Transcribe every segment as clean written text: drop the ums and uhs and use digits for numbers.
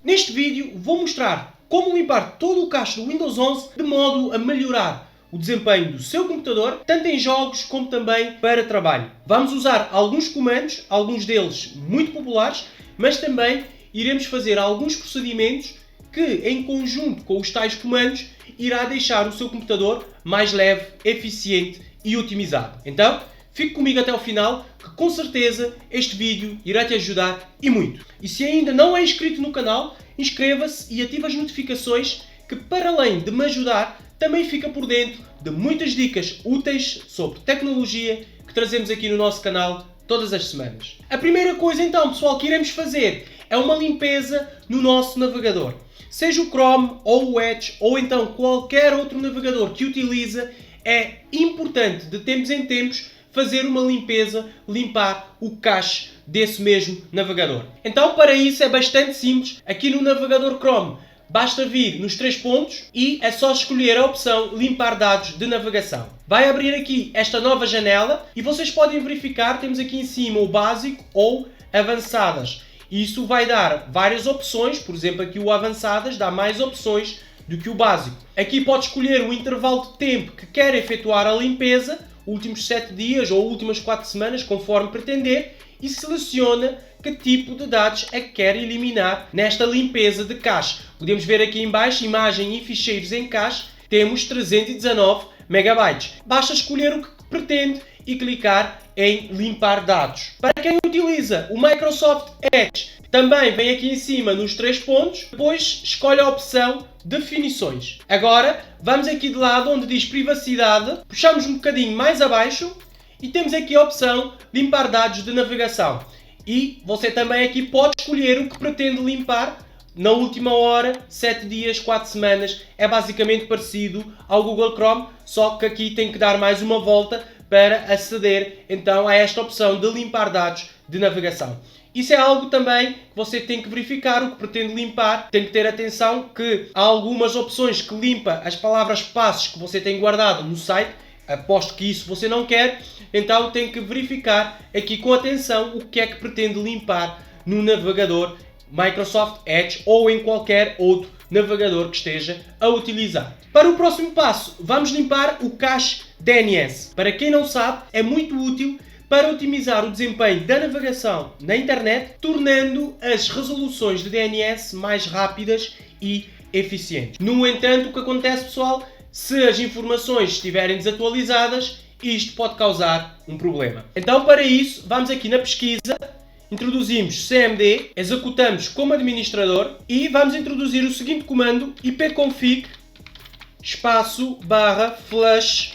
Neste vídeo vou mostrar como limpar todo o cache do Windows 11 de modo a melhorar o desempenho do seu computador, tanto em jogos como também para trabalho. Vamos usar alguns comandos, alguns deles muito populares, mas também iremos fazer alguns procedimentos que, em conjunto com os tais comandos, irá deixar o seu computador mais leve, eficiente e otimizado. Então, fique comigo até ao final, que com certeza este vídeo irá te ajudar e muito. E se ainda não é inscrito no canal, inscreva-se e ative as notificações, que para além de me ajudar, também fica por dentro de muitas dicas úteis sobre tecnologia que trazemos aqui no nosso canal todas as semanas. A primeira coisa então, pessoal, que iremos fazer é uma limpeza no nosso navegador. Seja o Chrome ou o Edge ou então qualquer outro navegador que utiliza, é importante de tempos em tempos fazer uma limpeza, limpar o cache desse mesmo navegador. Então, para isso é bastante simples. Aqui no navegador Chrome, basta vir nos 3 pontos e é só escolher a opção limpar dados de navegação. Vai abrir aqui esta nova janela e vocês podem verificar, temos aqui em cima o básico ou avançadas. Isso vai dar várias opções, por exemplo aqui o avançadas dá mais opções do que o básico. Aqui pode escolher o intervalo de tempo que quer efetuar a limpeza, últimos 7 dias ou últimas 4 semanas, conforme pretender, e seleciona que tipo de dados é que quer eliminar nesta limpeza de cache. Podemos ver aqui em baixo, imagem e ficheiros em cache, temos 319 MB. Basta escolher o que pretende e clicar em limpar dados. Para quem utiliza o Microsoft Edge, também vem aqui em cima nos 3 pontos, depois escolhe a opção definições. Agora vamos aqui de lado onde diz privacidade, puxamos um bocadinho mais abaixo e temos aqui a opção limpar dados de navegação. E você também aqui pode escolher o que pretende limpar na última hora, 7 dias, 4 semanas. É basicamente parecido ao Google Chrome, só que aqui tem que dar mais uma volta para aceder então a esta opção de limpar dados de navegação. Isso é algo também que você tem que verificar o que pretende limpar. Tem que ter atenção que há algumas opções que limpa as palavras-passe que você tem guardado no site. Aposto que isso você não quer, então tem que verificar aqui com atenção o que é que pretende limpar no navegador Microsoft Edge ou em qualquer outro navegador que esteja a utilizar. Para o próximo passo, vamos limpar o cache DNS. Para quem não sabe, é muito útil para otimizar o desempenho da navegação na internet, tornando as resoluções de DNS mais rápidas e eficientes. No entanto, o que acontece, pessoal, se as informações estiverem desatualizadas, isto pode causar um problema. Então, para isso, vamos aqui na pesquisa, introduzimos cmd, executamos como administrador e vamos introduzir o seguinte comando: ipconfig espaço /flush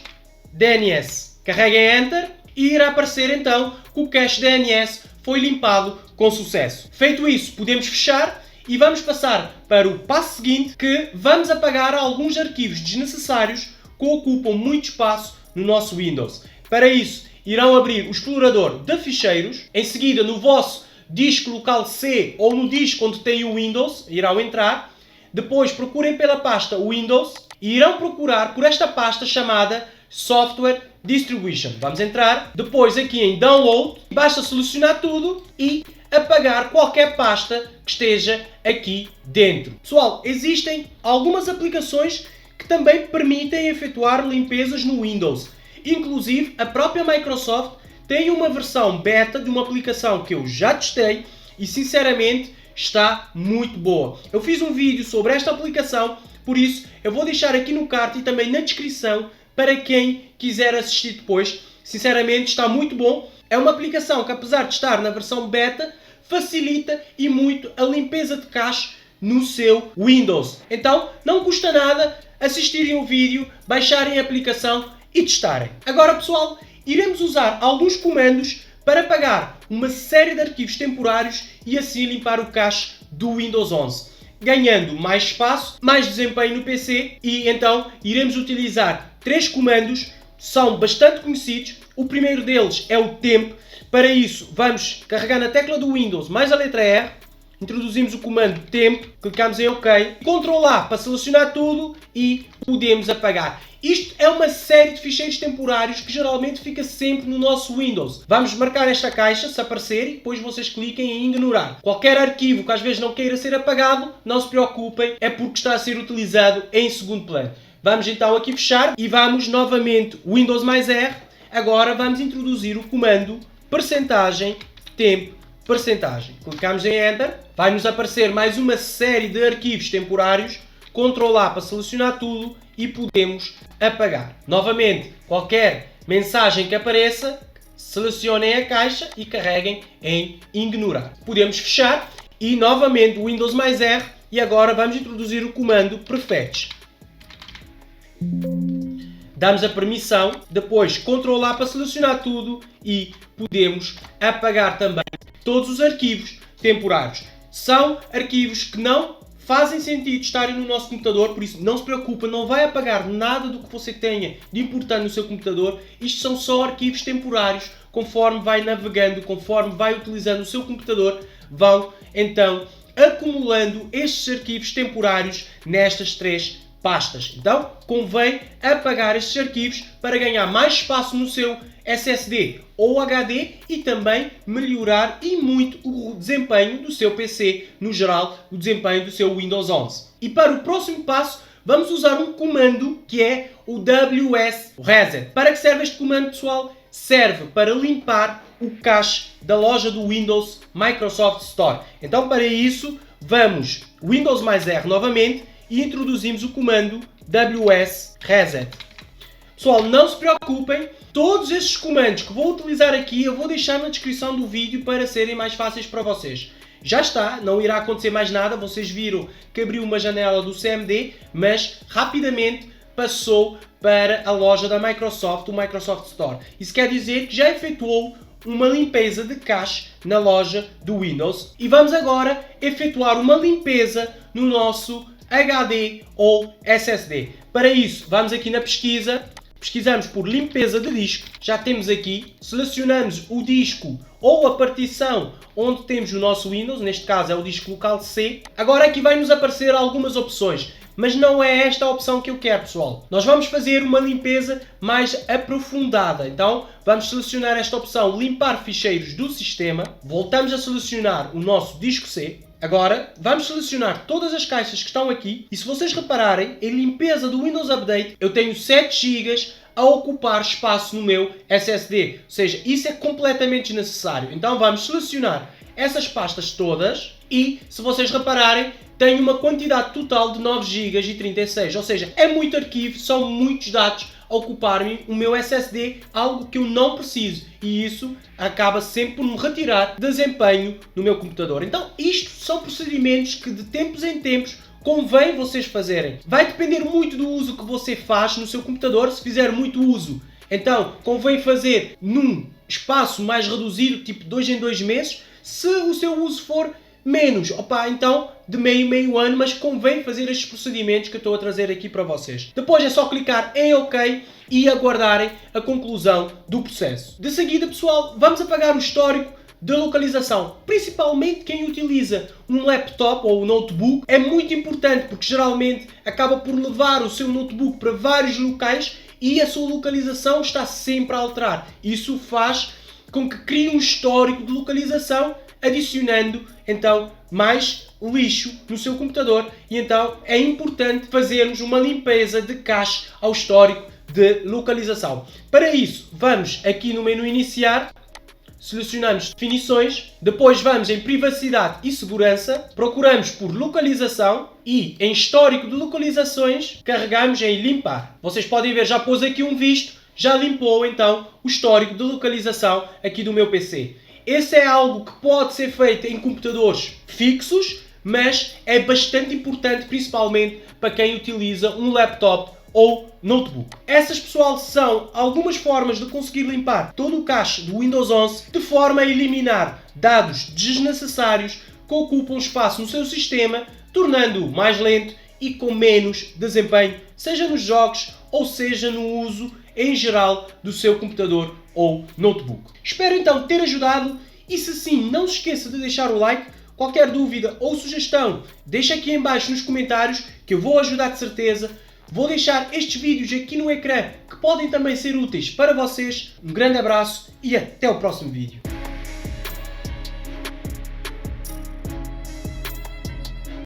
DNS. Carreguem Enter e irá aparecer então que o cache DNS foi limpado com sucesso. Feito isso, podemos fechar e vamos passar para o passo seguinte, que vamos apagar alguns arquivos desnecessários que ocupam muito espaço no nosso Windows. Para isso, irão abrir o explorador de ficheiros, em seguida no vosso disco local C ou no disco onde tem o Windows, irão entrar, depois procurem pela pasta Windows e irão procurar por esta pasta chamada Software Distribution. Vamos entrar, depois aqui em Download, basta selecionar tudo e apagar qualquer pasta que esteja aqui dentro. Pessoal, existem algumas aplicações que também permitem efetuar limpezas no Windows. Inclusive, a própria Microsoft tem uma versão beta de uma aplicação que eu já testei e sinceramente está muito boa. Eu fiz um vídeo sobre esta aplicação, por isso eu vou deixar aqui no card e também na descrição para quem quiser assistir depois. Sinceramente está muito bom. É uma aplicação que, apesar de estar na versão beta, facilita e muito a limpeza de cache no seu Windows. Então não custa nada assistirem o vídeo, baixarem a aplicação e testarem. Agora, pessoal, iremos usar alguns comandos para apagar uma série de arquivos temporários e assim limpar o cache do Windows 11, ganhando mais espaço, mais desempenho no PC. E então iremos utilizar 3 comandos, são bastante conhecidos. O primeiro deles é o temp. Para isso, vamos carregar na tecla do Windows mais a letra R introduzimos o comando tempo, clicamos em OK, Ctrl A para selecionar tudo e podemos apagar. Isto é uma série de ficheiros temporários que geralmente fica sempre no nosso Windows. Vamos marcar esta caixa, se aparecer, e depois vocês cliquem em ignorar. Qualquer arquivo que às vezes não queira ser apagado, não se preocupem, é porque está a ser utilizado em segundo plano. Vamos então aqui fechar e vamos novamente Windows mais R. Agora vamos introduzir o comando percentagem tempo percentagem. Clicamos em Enter, vai-nos aparecer mais uma série de arquivos temporários. Ctrl A para selecionar tudo e podemos apagar. Novamente, qualquer mensagem que apareça, selecionem a caixa e carreguem em ignorar. Podemos fechar e novamente o Windows mais R e agora vamos introduzir o comando prefetch. Damos a permissão, depois Ctrl A para selecionar tudo e podemos apagar também todos os arquivos temporários. São arquivos que não fazem sentido estarem no nosso computador, por isso não se preocupa, não vai apagar nada do que você tenha de importante no seu computador. Isto são só arquivos temporários, conforme vai navegando, conforme vai utilizando o seu computador, vão então acumulando estes arquivos temporários nestas três pastas. Então, convém apagar estes arquivos para ganhar mais espaço no seu SSD ou HD e também melhorar e muito o desempenho do seu PC, no geral, o desempenho do seu Windows 11. E para o próximo passo, vamos usar um comando que é o WS Reset. Para que serve este comando, pessoal? Serve para limpar o cache da loja do Windows Microsoft Store. Então, para isso, vamos Windows mais R novamente e introduzimos o comando WS Reset. Pessoal, não se preocupem, todos estes comandos que vou utilizar aqui eu vou deixar na descrição do vídeo para serem mais fáceis para vocês. Já está, não irá acontecer mais nada, vocês viram que abriu uma janela do CMD, mas rapidamente passou para a loja da Microsoft, o Microsoft Store. Isso quer dizer que já efetuou uma limpeza de cache na loja do Windows e vamos agora efetuar uma limpeza no nosso HD ou SSD. Para isso, vamos aqui na pesquisa, pesquisamos por limpeza de disco, já temos aqui, selecionamos o disco ou a partição onde temos o nosso Windows, neste caso é o disco local C. Agora aqui vai nos aparecer algumas opções, mas não é esta a opção que eu quero, pessoal. Nós vamos fazer uma limpeza mais aprofundada, então vamos selecionar esta opção, limpar ficheiros do sistema, voltamos a selecionar o nosso disco C. Agora, vamos selecionar todas as caixas que estão aqui e se vocês repararem, em limpeza do Windows Update, eu tenho 7 GB a ocupar espaço no meu SSD. Ou seja, isso é completamente desnecessário. Então vamos selecionar essas pastas todas e, se vocês repararem, tenho uma quantidade total de 9 GB e 36. Ou seja, é muito arquivo, são muitos dados a ocuparem o meu SSD, algo que eu não preciso. E isso acaba sempre por me retirar desempenho no meu computador. Então, isto são procedimentos que de tempos em tempos convém vocês fazerem. Vai depender muito do uso que você faz no seu computador. Se fizer muito uso, então convém fazer num espaço mais reduzido, tipo 2 em 2 meses. Se o seu uso for menos, então de meio ano, mas convém fazer estes procedimentos que eu estou a trazer aqui para vocês. Depois é só clicar em OK e aguardarem a conclusão do processo. De seguida, pessoal, vamos apagar o histórico de localização. Principalmente quem utiliza um laptop ou um notebook é muito importante porque geralmente acaba por levar o seu notebook para vários locais e a sua localização está sempre a alterar. Isso faz com que crie um histórico de localização, adicionando então mais lixo no seu computador e então é importante fazermos uma limpeza de cache ao histórico de localização. Para isso, vamos aqui no menu iniciar, selecionamos definições, depois vamos em privacidade e segurança, procuramos por localização e em histórico de localizações carregamos em limpar. Vocês podem ver, já pôs aqui um visto, já limpou então o histórico de localização aqui do meu PC. Esse é algo que pode ser feito em computadores fixos, mas é bastante importante principalmente para quem utiliza um laptop ou notebook. Essas, pessoal, são algumas formas de conseguir limpar todo o cache do Windows 11 de forma a eliminar dados desnecessários que ocupam espaço no seu sistema, tornando-o mais lento e com menos desempenho, seja nos jogos ou seja no uso em geral do seu computador ou notebook. Espero então ter ajudado e se sim, não se esqueça de deixar o like. Qualquer dúvida ou sugestão, deixa aqui em baixo nos comentários que eu vou ajudar de certeza. Vou deixar estes vídeos aqui no ecrã que podem também ser úteis para vocês. Um grande abraço e até o próximo vídeo.